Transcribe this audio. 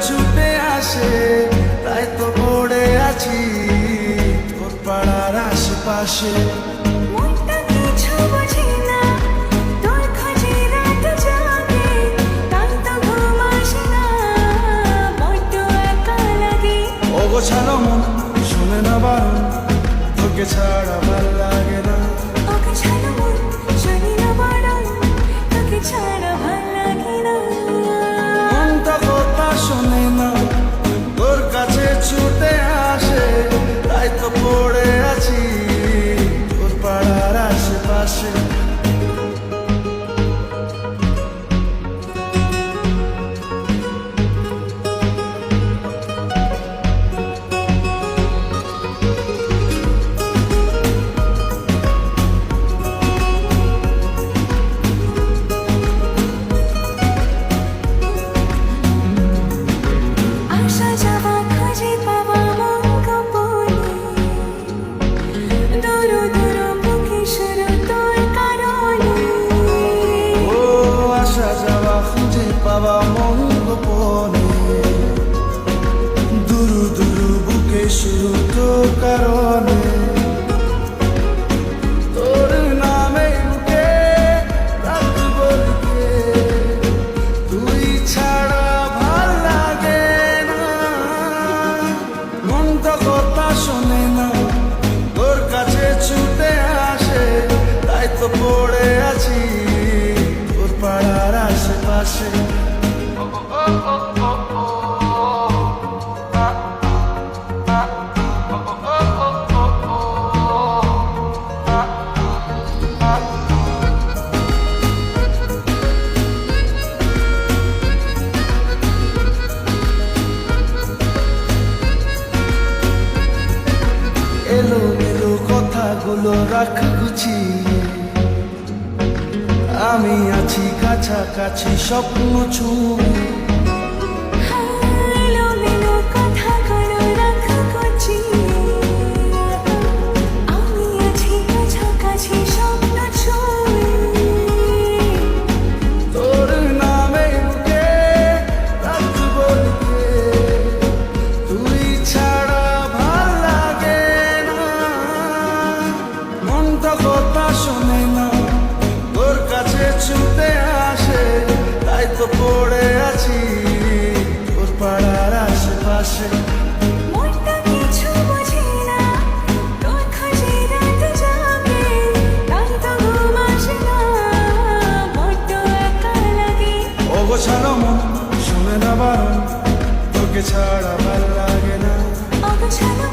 ছুটে আসে, তাই তো পড়ে আছি তোর পাড়ার আশেপাশে। মনটা কিছু বোঝে না, তোর খোঁজে রাত জাগে, তাই তো ঘুম আসে না, বড্ড একা লাগে। অগোছালো মন শুনে না বারণ, তোকে ছাড়া ভাল লাগে না। ওকে ছাড়া মন জানি না বারণ, তোকে ছাড়া ভাল লাগে না। মনটা কথা শোনে না, তোর কাছে ছুটে আসে, তাই তো পড়ে আছি তোর পাড়ার আশেপাশে। আসা যাওয়া খুঁজে পাওয়া মন গোপনে, দূর দূর বুকে শুরু তোর কারণে। ও আসা যাওয়া খুঁজে পাওয়া মন গোপনে, দুরু দুরু বুকে শুরু তোর কারণে। তোর নামে বুকে রাখব লিখে, তুই ছাড়া ভাল লাগে না। মনটা কথা শোনে না, তোর কাছে ছুটে আসে, তাই তো পড়ে আছি তোর পাড়ার আশেপাশে। এলো এলো কথাগুলো রাখ গুছিয়ে, আমি আছি কাছাকাছি স্বপ্ন ছুঁয়ে। এলোমেলো কথাগুলো রাখ গুছিয়ে, আমি আছি কাছাকাছি স্বপ্ন ছুঁয়ে। তোর নামে বুকে রাখব লিখে, তুই ছাড়া ভাল লাগে না। মনটা কথা শোনে না, তোর কাছে ছুটে আসে, তাই তো পড়ে আছি তোর পাড়ার আশেপাশে। মনটা কিছু বোঝে না, তোর খোঁজে রাত জাগে, তাই তো ঘুম আসে না, বড্ড একা লাগে। অগোছালো মন শুনে না বারণ, তোকে ছাড়া ভাল লাগে না। অগোছালো